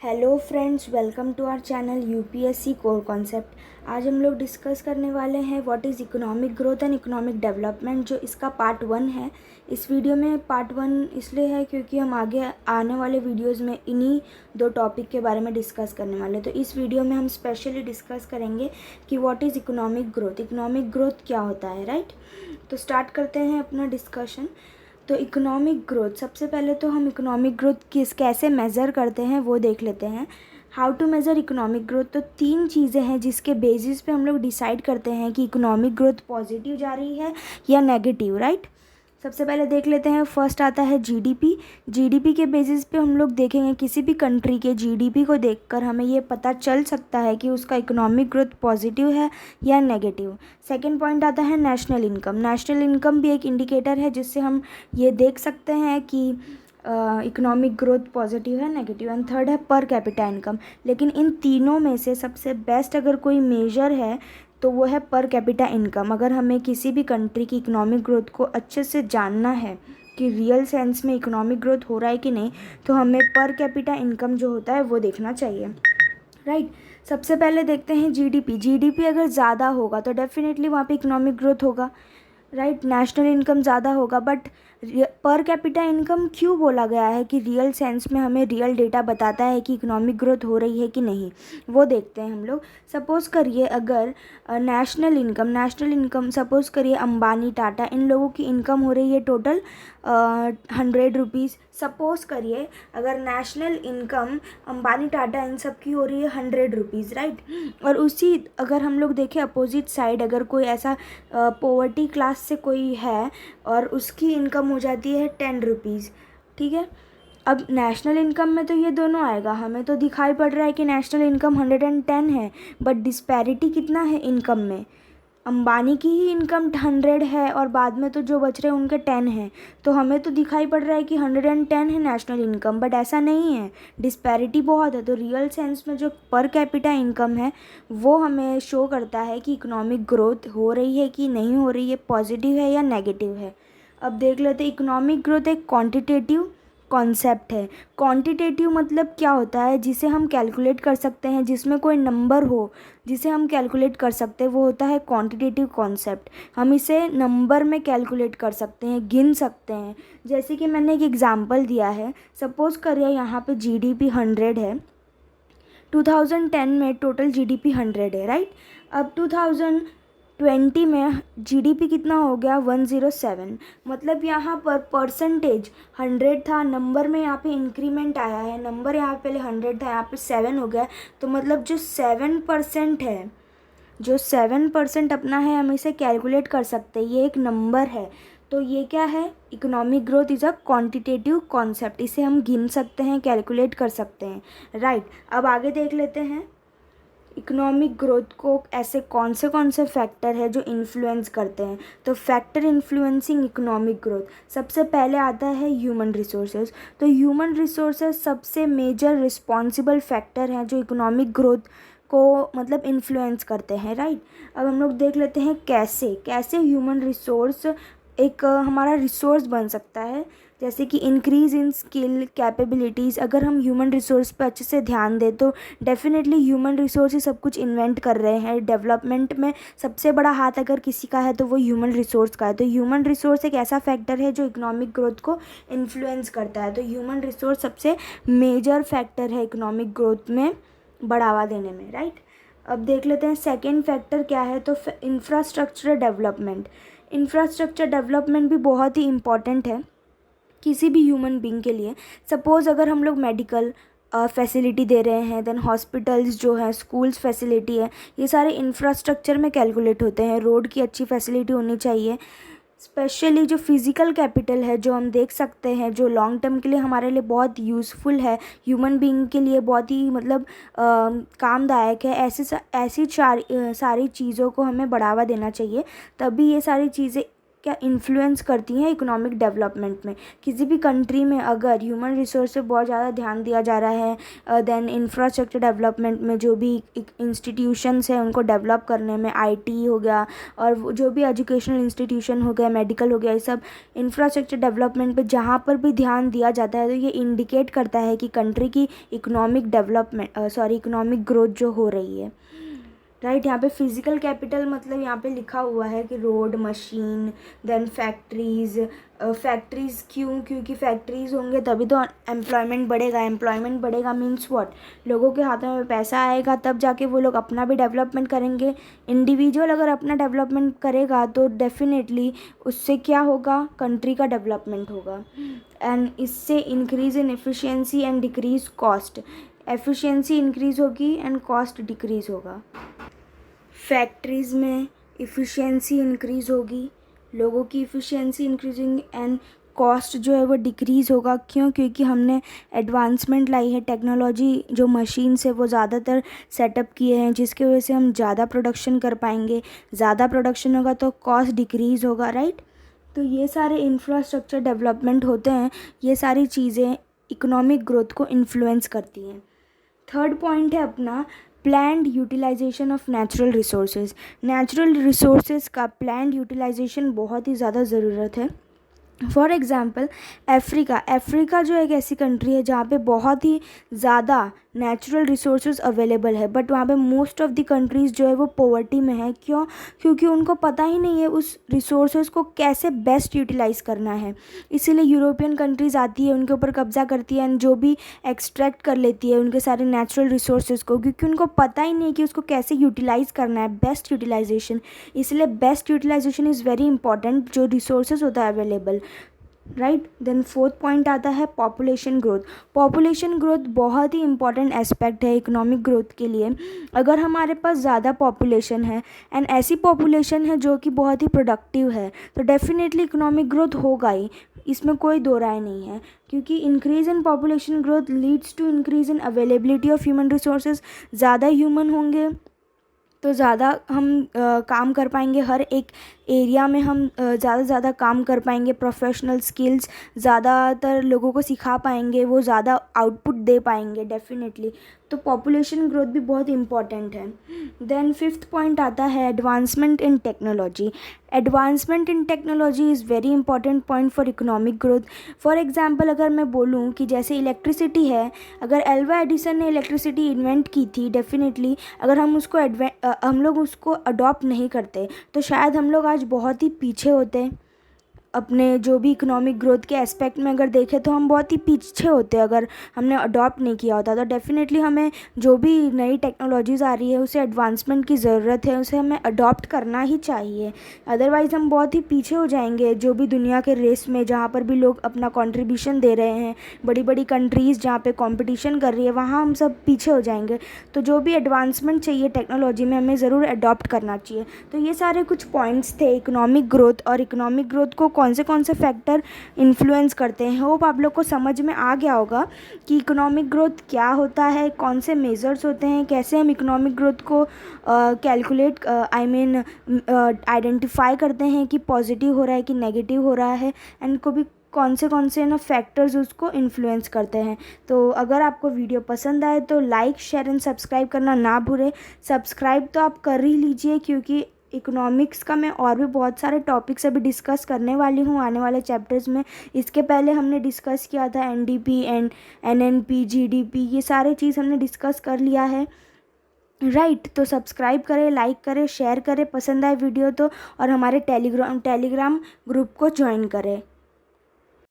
Hello friends, welcome to our channel UPSC core concept. आज हम लोग डिस्कस करने वाले हैं what is economic growth and economic development, जो इसका पार्ट 1 है। इस वीडियो में पार्ट 1 इसलिए है क्योंकि हम आगे आने वाले वीडियोस में इन्हीं दो टॉपिक के बारे में डिस्कस करने वाले हैं। तो इस वीडियो में हम स्पेशली डिस्कस करेंगे कि what is economic growth, economic growth क्या होता है, राइट। तो स्टार्ट करते हैं अपना डिस्कशन। तो इकोनॉमिक ग्रोथ, सबसे पहले तो हम इकोनॉमिक ग्रोथ कैसे मेज़र करते हैं वो देख लेते हैं। How to measure economic growth. तो 3 चीज़ें हैं जिसके बेसिस पे हम लोग डिसाइड करते हैं कि इकोनॉमिक ग्रोथ पॉजिटिव जा रही है या नेगेटिव, राइट। सबसे पहले देख लेते हैं, फर्स्ट आता है जीडीपी। जीडीपी के बेसिस पे हम लोग देखेंगे, किसी भी कंट्री के जीडीपी को देखकर हमें ये पता चल सकता है कि उसका इकोनॉमिक ग्रोथ पॉजिटिव है या नेगेटिव। सेकंड पॉइंट आता है नेशनल इनकम। नेशनल इनकम भी एक इंडिकेटर है जिससे हम ये देख सकते हैं कि इकोनॉमिक ग्रोथ पॉजिटिव है नेगेटिव। एंड थर्ड है पर कैपिटा इनकम। लेकिन इन तीनों में से सबसे बेस्ट अगर कोई मेजर है तो वो है पर कैपिटा इनकम। अगर हमें किसी भी कंट्री की इकोनॉमिक ग्रोथ को अच्छे से जानना है कि रियल सेंस में इकोनॉमिक ग्रोथ हो रहा है कि नहीं, तो हमें पर कैपिटा इनकम जो होता है वो देखना चाहिए, राइट। सबसे पहले देखते हैं जीडीपी। जीडीपी अगर ज़्यादा होगा तो डेफिनेटली वहाँ पे इकोनॉमिक ग्रोथ होगा, राइट। नेशनल इनकम ज़्यादा होगा, बट पर कैपिटा इनकम क्यों बोला गया है कि रियल सेंस में हमें रियल डेटा बताता है कि इकोनॉमिक ग्रोथ हो रही है कि नहीं, वो देखते हैं हम लोग। सपोज़ करिए अगर नेशनल इनकम सपोज़ करिए अंबानी, टाटा, इन लोगों की इनकम हो रही है टोटल 100 रुपीज़। सपोज़ करिए अगर नेशनल इनकम अंबानी, टाटा इन सब की हो रही है 100 रुपीज़, राइट। और उसी अगर हम लोग देखें अपोजिट साइड, अगर कोई ऐसा पॉवर्टी क्लास से कोई है और उसकी इनकम हो जाती है 10 रुपीज़, ठीक है। अब नेशनल इनकम में तो ये दोनों आएगा, हमें तो दिखाई पड़ रहा है कि नेशनल इनकम 110 है, बट डिस्पैरिटी कितना है इनकम में। अंबानी की ही इनकम 100 है और बाद में तो जो बच रहे हैं उनके 10 हैं, तो हमें तो दिखाई पड़ रहा है कि 110 है नेशनल इनकम, बट ऐसा नहीं है, डिस्पैरिटी बहुत है। तो रियल सेंस में जो पर कैपिटा इनकम है वो हमें शो करता है कि इकोनॉमिक ग्रोथ हो रही है कि नहीं हो रही है, पॉजिटिव है या नेगेटिव है। अब देख लेते हैं, इकोनॉमिक ग्रोथ एक क्वांटिटेटिव कॉन्सेप्ट है। क्वांटिटेटिव मतलब क्या होता है, जिसे हम कैलकुलेट कर सकते हैं, जिसमें कोई नंबर हो जिसे हम कैलकुलेट कर सकते हैं, वो होता है क्वांटिटेटिव कॉन्सेप्ट। हम इसे नंबर में कैलकुलेट कर सकते हैं, गिन सकते हैं। जैसे कि मैंने एक एग्जांपल दिया है, सपोज़ करिए यहाँ पे जीडीपी 100 है, 2010 में टोटल जीडीपी 100 है, राइट। अब 2020 में जीडीपी कितना हो गया 107। मतलब यहाँ पर परसेंटेज 100 था, नंबर में यहाँ पे इंक्रीमेंट आया है, नंबर यहाँ पहले 100 था, यहाँ पे 7 हो गया। तो मतलब जो 7% है, जो 7% अपना है, हम इसे कैलकुलेट कर सकते हैं, ये एक नंबर है। तो ये क्या है, economic growth is a quantitative concept. इसे हम गिन सकते हैं, कैलकुलेट कर सकते हैं, राइट। अब आगे देख लेते हैं इकोनॉमिक ग्रोथ को ऐसे कौन से फैक्टर है जो इन्फ्लुएंस करते हैं। तो फैक्टर इन्फ्लुएंसिंग इकोनॉमिक ग्रोथ, सबसे पहले आता है ह्यूमन रिसोर्सेज। तो ह्यूमन रिसोर्सेज सबसे मेजर रिस्पॉन्सिबल फैक्टर हैं जो इकोनॉमिक ग्रोथ को मतलब इन्फ्लुएंस करते हैं, राइट। अब हम लोग देख लेते हैं कैसे कैसे ह्यूमन रिसोर्स एक हमारा रिसोर्स बन सकता है। जैसे कि इंक्रीज़ इन स्किल कैपेबिलिटीज़, अगर हम ह्यूमन रिसोर्स पर अच्छे से ध्यान दें तो डेफिनेटली ह्यूमन रिसोर्स ही सब कुछ इन्वेंट कर रहे हैं। डेवलपमेंट में सबसे बड़ा हाथ अगर किसी का है तो वो ह्यूमन रिसोर्स का है। तो ह्यूमन रिसोर्स एक ऐसा फैक्टर है जो इकोनॉमिक ग्रोथ को इन्फ्लुएंस करता है। तो ह्यूमन रिसोर्स सबसे मेजर फैक्टर है इकोनॉमिक ग्रोथ में बढ़ावा देने में, राइट। अब देख लेते हैं सेकेंड फैक्टर क्या है। तो इंफ्रास्ट्रक्चर डेवलपमेंट। इंफ्रास्ट्रक्चर डेवलपमेंट भी बहुत ही इम्पॉर्टेंट है किसी भी ह्यूमन बीइंग के लिए। सपोज़ अगर हम लोग मेडिकल फैसिलिटी दे रहे हैं, देन हॉस्पिटल्स जो है, स्कूल्स फैसिलिटी है, ये सारे इंफ्रास्ट्रक्चर में कैलकुलेट होते हैं। रोड की अच्छी फैसिलिटी होनी चाहिए। स्पेशली जो फिज़िकल कैपिटल है, जो हम देख सकते हैं, जो लॉन्ग टर्म के लिए हमारे लिए बहुत यूज़फुल है, ह्यूमन बीइंग के लिए बहुत ही मतलब कामदायक है, ऐसी सारी चीज़ों को हमें बढ़ावा देना चाहिए। तभी ये सारी चीज़ें क्या इन्फ्लुएंस करती हैं इकोनॉमिक डेवलपमेंट में। किसी भी कंट्री में अगर ह्यूमन रिसोर्स पे बहुत ज़्यादा ध्यान दिया जा रहा है, देन इंफ्रास्ट्रक्चर डेवलपमेंट में जो भी इंस्टीट्यूशंस हैं उनको डेवलप करने में, आईटी हो गया और जो भी एजुकेशनल इंस्टीट्यूशन हो गया, मेडिकल हो गया, ये सब इंफ्रास्ट्रक्चर डेवलपमेंट पे जहाँ पर भी ध्यान दिया जाता है तो ये इंडिकेट करता है कि कंट्री की इकोनॉमिक ग्रोथ जो हो रही है, राइट। यहाँ पे फिजिकल कैपिटल मतलब यहाँ पे लिखा हुआ है कि road, machine, then factories. Factories क्यों? क्योंकि फैक्ट्रीज़ होंगे तभी तो एम्प्लॉयमेंट बढ़ेगा। एम्प्लॉयमेंट बढ़ेगा मीन्स व्हाट? लोगों के हाथों में पैसा आएगा तब जाके वो लोग अपना भी डेवलपमेंट करेंगे। इंडिविजुअल अगर अपना डेवलपमेंट करेगा तो डेफिनेटली उससे क्या होगा? कंट्री का डेवलपमेंट होगा। एंड इससे increase in efficiency and decrease cost. Efficiency increase होगी एंड कॉस्ट डिक्रीज़ होगा। फैक्ट्रीज़ में इफ़िशियंसी इंक्रीज़ होगी, लोगों की इफ़िशियंसी इंक्रीजिंग एंड कॉस्ट जो है वो डिक्रीज़ होगा। क्यों? क्योंकि हमने एडवांसमेंट लाई है, टेक्नोलॉजी जो मशीन्स है वो ज़्यादातर सेटअप किए हैं जिसकी वजह से हम ज़्यादा प्रोडक्शन कर पाएंगे। ज़्यादा प्रोडक्शन होगा तो कॉस्ट डिक्रीज़ होगा, राइट। तो ये सारे इंफ्रास्ट्रक्चर डेवलपमेंट होते हैं, ये सारी चीज़ें इकोनॉमिक ग्रोथ को इन्फ्लुएंस करती हैं। थर्ड पॉइंट है अपना planned utilisation of natural resources. Natural resources का प्लैंड यूटिलाइजेशन बहुत ही ज़्यादा ज़रूरत है। फॉर एग्ज़ाम्पल अफ्रीका जो एक ऐसी कंट्री है जहाँ पे बहुत ही ज़्यादा नेचुरल रिसोर्सेज अवेलेबल है, बट वहाँ पे मोस्ट ऑफ द कंट्रीज़ जो है वो पॉवर्टी में है। क्यों? क्योंकि उनको पता ही नहीं है उस रिसोर्सेज को कैसे बेस्ट यूटिलाइज़ करना है। इसीलिए यूरोपियन कंट्रीज़ आती है, उनके ऊपर कब्जा करती है एंड जो भी एक्सट्रैक्ट कर लेती है उनके सारे नेचुरल रिसोर्सेज को, क्योंकि उनको पता ही नहीं कि उसको कैसे यूटिलाइज़ करना है, बेस्ट यूटिलाइजेशन। इसलिए best utilisation is very important, जो रिसोर्सेज होता है available, right. Then fourth point आता है पॉपुलेशन ग्रोथ। पॉपुलेशन ग्रोथ बहुत ही इंपॉर्टेंट एस्पेक्ट है इकोनॉमिक ग्रोथ के लिए। अगर हमारे पास ज़्यादा पॉपुलेशन है एंड ऐसी पॉपुलेशन है जो कि बहुत ही प्रोडक्टिव है तो डेफिनेटली इकोनॉमिक ग्रोथ होगा ही, इसमें कोई दो राय नहीं है। क्योंकि increase in population growth leads to increase in availability of human resources. ज़्यादा ह्यूमन होंगे तो ज़्यादा हम काम कर पाएंगे, हर एक एरिया में हम ज़्यादा से ज़्यादा काम कर पाएंगे, प्रोफेशनल स्किल्स ज़्यादातर लोगों को सिखा पाएंगे, वो ज़्यादा आउटपुट दे पाएंगे डेफिनेटली। तो पॉपुलेशन ग्रोथ भी बहुत इंपॉर्टेंट है। देन फिफ्थ पॉइंट आता है advancement in technology. Advancement in technology is very important point for economic growth. For example अगर मैं बोलूँ कि जैसे इलेक्ट्रिसिटी है, अगर एल्वा एडिसन ने इलेक्ट्रिसिटी इन्वेंट की थी, डेफिनेटली अगर हम लोग उसको अडॉप्ट नहीं करते तो शायद हम लोग आज बहुत ही पीछे होते। अपने जो भी इकोनॉमिक ग्रोथ के एस्पेक्ट में अगर देखें तो हम बहुत ही पीछे होते अगर हमने अडॉप्ट नहीं किया होता। तो डेफिनेटली हमें जो भी नई टेक्नोलॉजीज़ आ रही है उसे एडवांसमेंट की ज़रूरत है, उसे हमें अडॉप्ट करना ही चाहिए, अदरवाइज़ हम बहुत ही पीछे हो जाएंगे। जो भी दुनिया के रेस में जहाँ पर भी लोग अपना कंट्रीब्यूशन दे रहे हैं, बड़ी बड़ी कंट्रीज़ जहाँ पे कंपटीशन कर रही है, वहाँ हम सब पीछे हो जाएंगे। तो जो भी एडवांसमेंट चाहिए टेक्नोलॉजी में हमें ज़रूर अडॉप्ट करना चाहिए। तो ये सारे कुछ पॉइंट्स थे इकोनॉमिक ग्रोथ, और इकोनॉमिक ग्रोथ को कौन से फैक्टर इन्फ्लुएंस करते हैं। होप आप लोग को समझ में आ गया होगा कि इकोनॉमिक ग्रोथ क्या होता है, कौन से मेजर्स होते हैं, कैसे हम इकोनॉमिक ग्रोथ को कैलकुलेट आइडेंटिफाई करते हैं कि पॉजिटिव हो रहा है कि नेगेटिव हो रहा है, एंड कौन से ना फैक्टर्स उसको इन्फ्लुएंस करते हैं। तो अगर आपको वीडियो पसंद आए तो लाइक, शेयर एंड सब्सक्राइब करना ना भूलें। सब्सक्राइब तो आप कर ही लीजिए, क्योंकि इकोनॉमिक्स का मैं और भी बहुत सारे टॉपिक्स अभी डिस्कस करने वाली हूँ आने वाले चैप्टर्स में। इसके पहले हमने डिस्कस किया था एनडीपी एंड एनएनपी, जीडीपी, ये सारे चीज़ हमने डिस्कस कर लिया है, राइट। तो सब्सक्राइब करें, लाइक करें, शेयर करें पसंद आए वीडियो तो, और हमारे टेलीग्राम ग्रुप को ज्वाइन करें।